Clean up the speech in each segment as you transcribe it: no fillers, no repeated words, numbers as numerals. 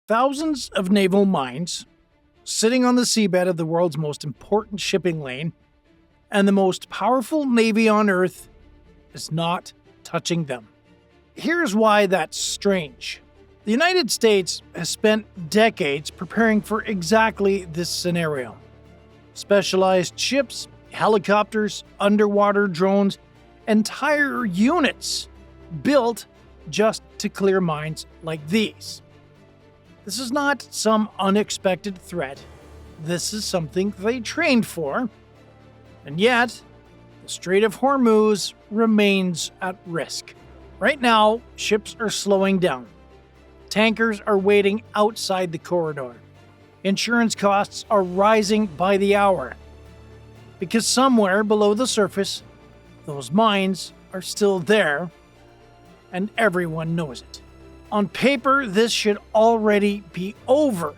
Thousands of naval mines sitting on the seabed of the world's most important shipping lane, and the most powerful navy on Earth is not touching them. Here's why that's strange. The United States has spent decades preparing for exactly this scenario. Specialized ships, helicopters, underwater drones, entire units built just to clear mines like these. This is not some unexpected threat. This is something they trained for. And yet, the Strait of Hormuz remains at risk. Right now, ships are slowing down. Tankers are waiting outside the corridor. Insurance costs are rising by the hour. Because somewhere below the surface, those mines are still there, and everyone knows it. On paper, this should already be over.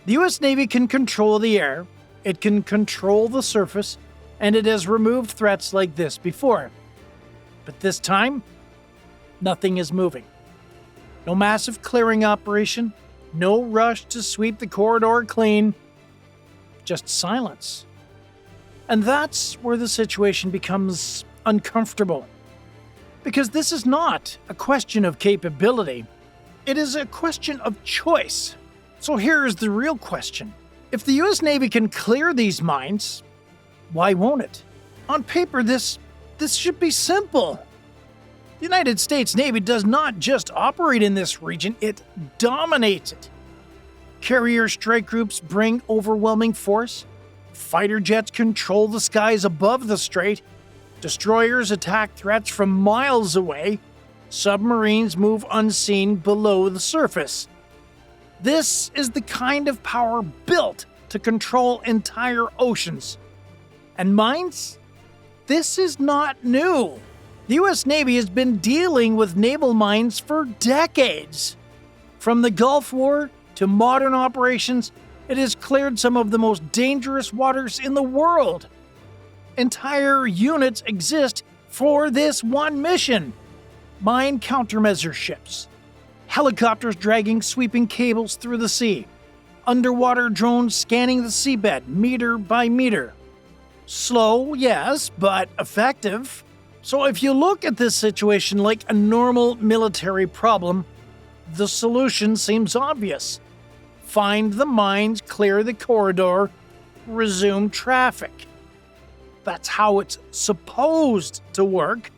The U.S. Navy can control the air, it can control the surface, and it has removed threats like this before. But this time, nothing is moving. No massive clearing operation, no rush to sweep the corridor clean, just silence. And that's where the situation becomes uncomfortable. Because this is not a question of capability. It is a question of choice. So here is the real question. If the U.S. Navy can clear these mines, why won't it? On paper, this should be simple. The United States Navy does not just operate in this region, it dominates it. Carrier strike groups bring overwhelming force. Fighter jets control the skies above the strait. Destroyers attack threats from miles away. Submarines move unseen below the surface. This is the kind of power built to control entire oceans. And mines? This is not new. The U.S. Navy has been dealing with naval mines for decades. From the Gulf War to modern operations, it has cleared some of the most dangerous waters in the world. Entire units exist for this one mission. Mine countermeasure ships, helicopters dragging sweeping cables through the sea, underwater drones scanning the seabed meter by meter. Slow, yes, but effective. So if you look at this situation like a normal military problem, the solution seems obvious. Find the mines, clear the corridor, resume traffic. That's how it's supposed to work.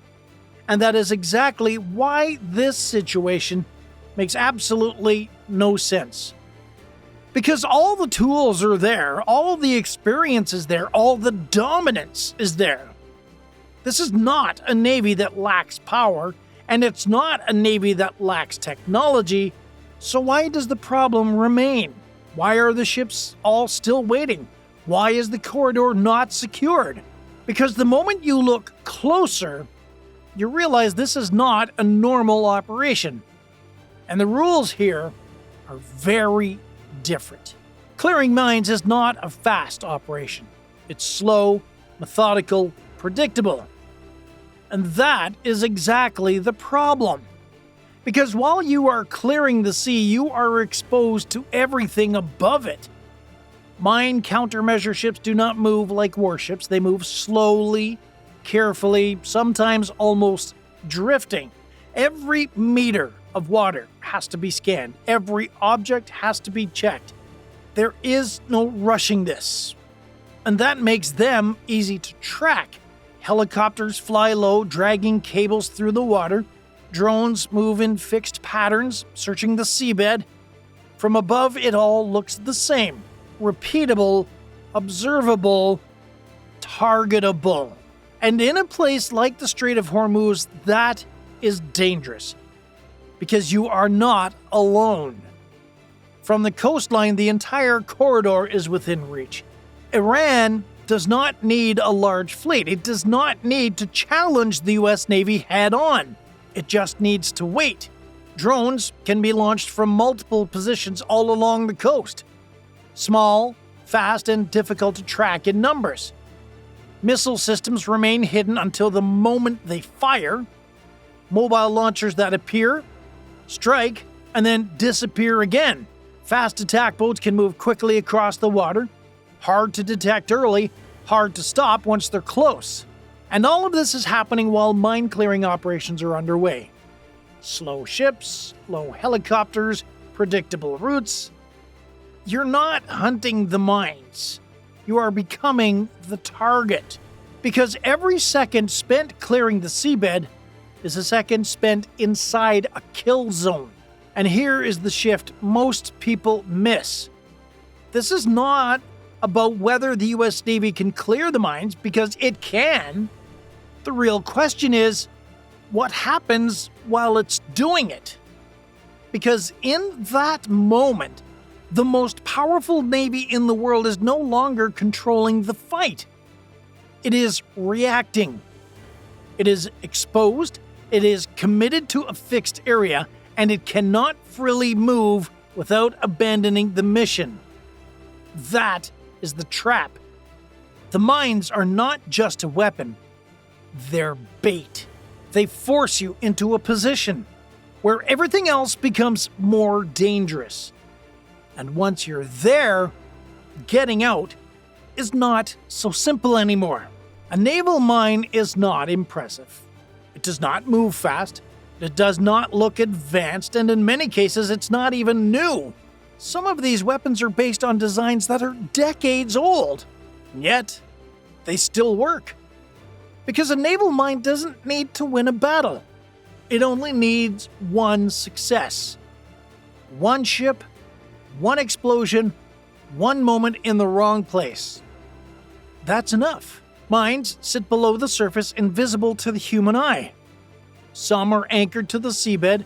And that is exactly why this situation makes absolutely no sense. Because all the tools are there, all the experience is there, all the dominance is there. This is not a Navy that lacks power, and it's not a Navy that lacks technology. So why does the problem remain? Why are the ships all still waiting? Why is the corridor not secured? Because the moment you look closer, you realize this is not a normal operation. And the rules here are very different. Clearing mines is not a fast operation. It's slow, methodical, predictable. And that is exactly the problem. Because while you are clearing the sea, you are exposed to everything above it. Mine countermeasure ships do not move like warships. They move slowly, carefully, sometimes almost drifting. Every meter of water has to be scanned. Every object has to be checked. There is no rushing this. And that makes them easy to track. Helicopters fly low, dragging cables through the water. Drones move in fixed patterns, searching the seabed. From above, it all looks the same. Repeatable, observable, targetable. And in a place like the Strait of Hormuz, that is dangerous. Because you are not alone. From the coastline, the entire corridor is within reach. Iran does not need a large fleet. It does not need to challenge the U.S. Navy head on. It just needs to wait. Drones can be launched from multiple positions all along the coast. Small, fast, and difficult to track in numbers. Missile systems remain hidden until the moment they fire. Mobile launchers that appear, strike, and then disappear again. Fast attack boats can move quickly across the water, hard to detect early, hard to stop once they're close. And all of this is happening while mine clearing operations are underway. Slow ships, low helicopters, predictable routes. You're not hunting the mines. You are becoming the target. Because every second spent clearing the seabed is a second spent inside a kill zone. And here is the shift most people miss. This is not about whether the US Navy can clear the mines, because it can. The real question is, what happens while it's doing it? Because in that moment, the most powerful navy in the world is no longer controlling the fight. It is reacting. It is exposed, it is committed to a fixed area, and it cannot freely move without abandoning the mission. That is the trap. The mines are not just a weapon, they're bait. They force you into a position where everything else becomes more dangerous. And once you're there, getting out is not so simple anymore. A naval mine is not impressive. It does not move fast. It does not look advanced, and in many cases, it's not even new. Some of these weapons are based on designs that are decades old, and yet they still work. Because a naval mine doesn't need to win a battle. It only needs one success. One ship, one explosion, one moment in the wrong place. That's enough. Mines sit below the surface, invisible to the human eye. Some are anchored to the seabed,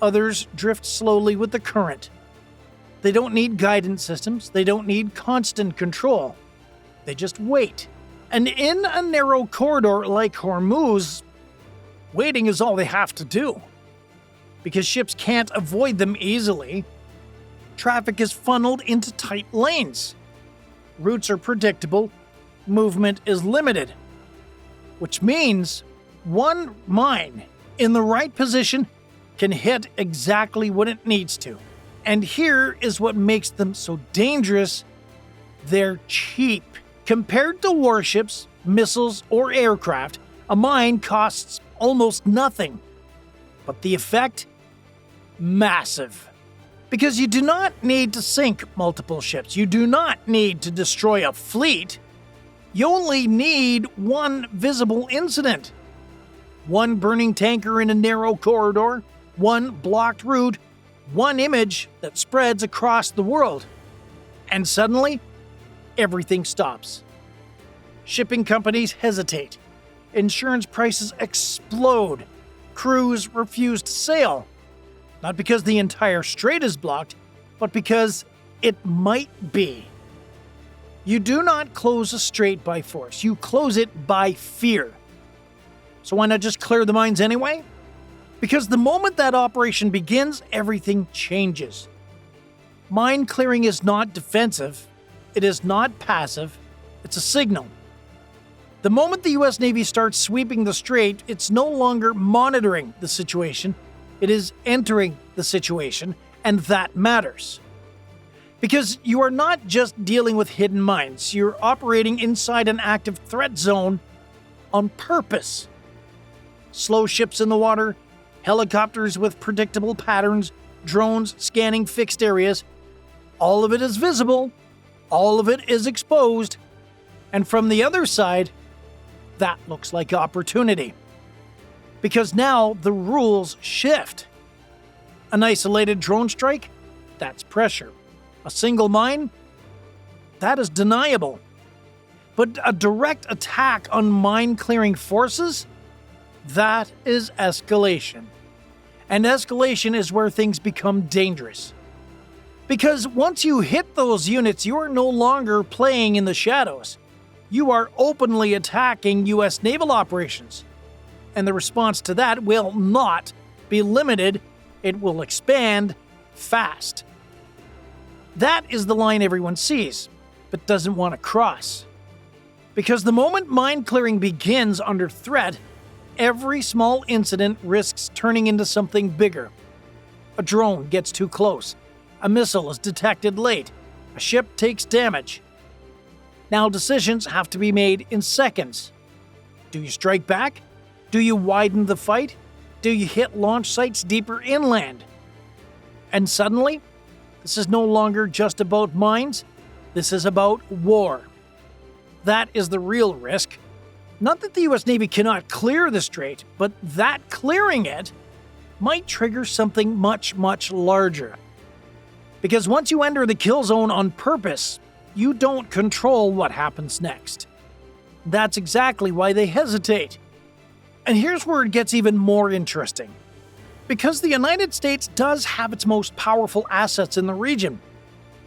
others drift slowly with the current. They don't need guidance systems, they don't need constant control. They just wait. And in a narrow corridor like Hormuz, waiting is all they have to do. Because ships can't avoid them easily, traffic is funneled into tight lanes. Routes are predictable, movement is limited. Which means one mine in the right position can hit exactly what it needs to. And here is what makes them so dangerous. They're cheap. Compared to warships, missiles, or aircraft, a mine costs almost nothing. But the effect? Massive. Because you do not need to sink multiple ships. You do not need to destroy a fleet. You only need one visible incident. One burning tanker in a narrow corridor, one blocked route, one image that spreads across the world. And suddenly, everything stops. Shipping companies hesitate. Insurance prices explode. Crews refuse to sail. Not because the entire strait is blocked, but because it might be. You do not close a strait by force. You close it by fear. So why not just clear the mines anyway? Because the moment that operation begins, everything changes. Mine clearing is not defensive. It is not passive. It's a signal. The moment the US Navy starts sweeping the strait, it's no longer monitoring the situation. It is entering the situation, and that matters. Because you are not just dealing with hidden mines, you're operating inside an active threat zone on purpose. Slow ships in the water, helicopters with predictable patterns, drones scanning fixed areas. All of it is visible, all of it is exposed, and from the other side, that looks like opportunity. Because now the rules shift. An isolated drone strike? That's pressure. A single mine? That is deniable. But a direct attack on mine-clearing forces? That is escalation. And escalation is where things become dangerous. Because once you hit those units, you are no longer playing in the shadows. You are openly attacking U.S. naval operations. And the response to that will not be limited. It will expand fast. That is the line everyone sees, but doesn't want to cross. Because the moment mine clearing begins under threat, every small incident risks turning into something bigger. A drone gets too close. A missile is detected late. A ship takes damage. Now decisions have to be made in seconds. Do you strike back? Do you widen the fight? Do you hit launch sites deeper inland? And suddenly, this is no longer just about mines. This is about war. That is the real risk. Not that the US Navy cannot clear the strait, but that clearing it might trigger something much, much larger. Because once you enter the kill zone on purpose, you don't control what happens next. That's exactly why they hesitate. And here's where it gets even more interesting. Because the United States does have its most powerful assets in the region: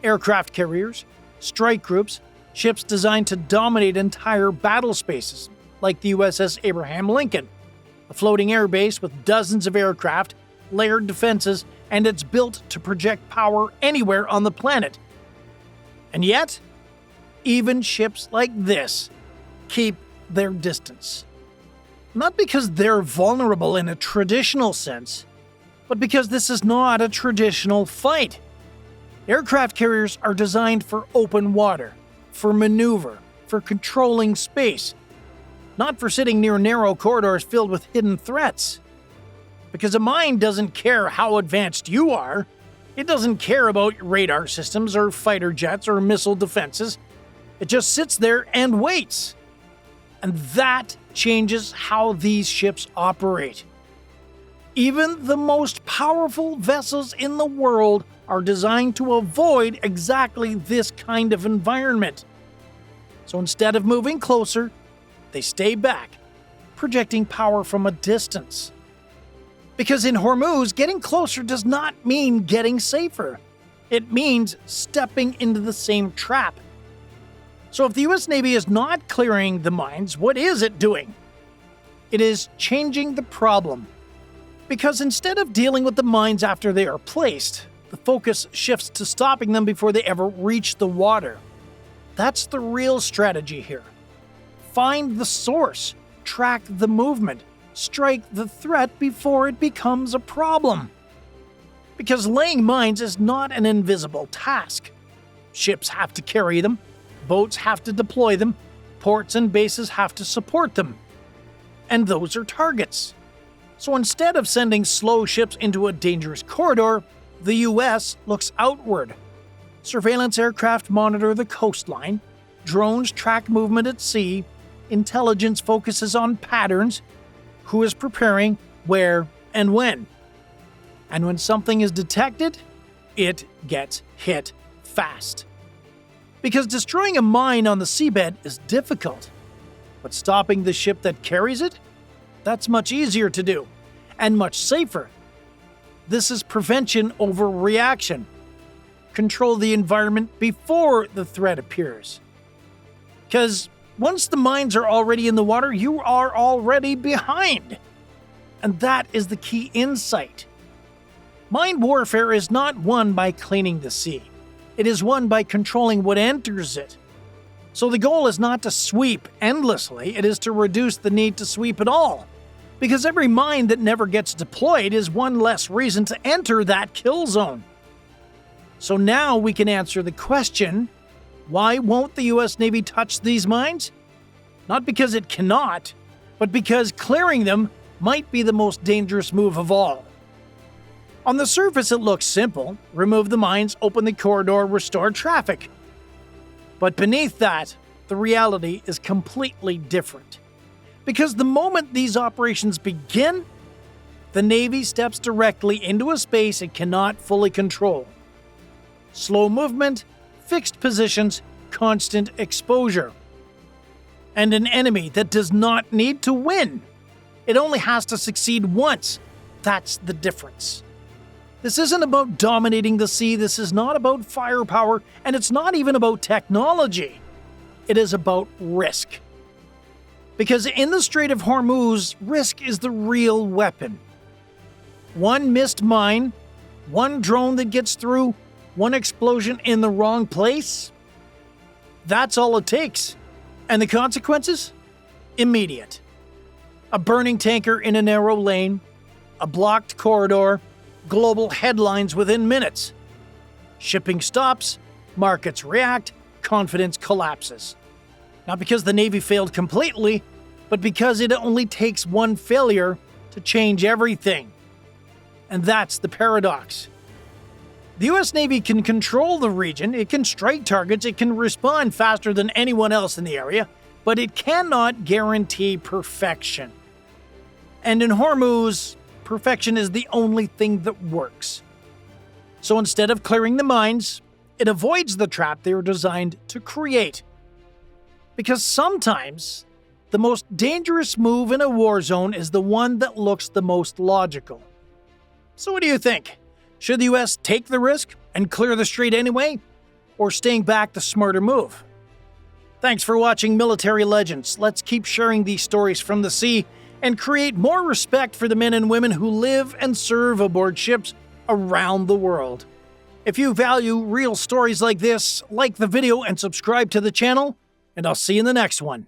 aircraft carriers, strike groups, ships designed to dominate entire battle spaces, like the USS Abraham Lincoln, a floating air base with dozens of aircraft, layered defenses, and it's built to project power anywhere on the planet. And yet, even ships like this keep their distance. Not because they're vulnerable in a traditional sense, but because this is not a traditional fight. Aircraft carriers are designed for open water, for maneuver, for controlling space, not for sitting near narrow corridors filled with hidden threats. Because a mine doesn't care how advanced you are. It doesn't care about radar systems or fighter jets or missile defenses. It just sits there and waits. And that changes how these ships operate. Even the most powerful vessels in the world are designed to avoid exactly this kind of environment. So instead of moving closer, they stay back, projecting power from a distance. Because in Hormuz, getting closer does not mean getting safer. It means stepping into the same trap. So if the US Navy is not clearing the mines, what is it doing? It is changing the problem. Because instead of dealing with the mines after they are placed, the focus shifts to stopping them before they ever reach the water. That's the real strategy here. Find the source, track the movement, strike the threat before it becomes a problem. Because laying mines is not an invisible task. Ships have to carry them, boats have to deploy them, ports and bases have to support them. And those are targets. So instead of sending slow ships into a dangerous corridor, the US looks outward. Surveillance aircraft monitor the coastline, drones track movement at sea, intelligence focuses on patterns, who is preparing, where, and when. And when something is detected, it gets hit fast. Because destroying a mine on the seabed is difficult, but stopping the ship that carries it, that's much easier to do, and much safer. This is prevention over reaction. Control the environment before the threat appears. Because once the mines are already in the water, you are already behind. And that is the key insight. Mine warfare is not won by cleaning the sea. It is won by controlling what enters it. So the goal is not to sweep endlessly, it is to reduce the need to sweep at all. Because every mine that never gets deployed is one less reason to enter that kill zone. So now we can answer the question, why won't the US Navy touch these mines? Not because it cannot, but because clearing them might be the most dangerous move of all. On the surface it looks simple: remove the mines, open the corridor, restore traffic. But beneath that, the reality is completely different. Because the moment these operations begin, the Navy steps directly into a space it cannot fully control. Slow movement, fixed positions, constant exposure. And an enemy that does not need to win. It only has to succeed once. That's the difference. This isn't about dominating the sea, this is not about firepower, and it's not even about technology. It is about risk. Because in the Strait of Hormuz, risk is the real weapon. One missed mine, one drone that gets through, one explosion in the wrong place. That's all it takes. And the consequences? Immediate. A burning tanker in a narrow lane, a blocked corridor, global headlines within minutes. Shipping stops, markets react, confidence collapses. Not because the Navy failed completely, but because it only takes one failure to change everything. And that's the paradox. The US Navy can control the region, it can strike targets, it can respond faster than anyone else in the area, but it cannot guarantee perfection. And in Hormuz, perfection is the only thing that works. So instead of clearing the mines, it avoids the trap they were designed to create. Because sometimes, the most dangerous move in a war zone is the one that looks the most logical. So what do you think? Should the US take the risk and clear the strait anyway? Or staying back the smarter move? Thanks for watching Military Legends. Let's keep sharing these stories from the sea and create more respect for the men and women who live and serve aboard ships around the world. If you value real stories like this, like the video and subscribe to the channel, and I'll see you in the next one.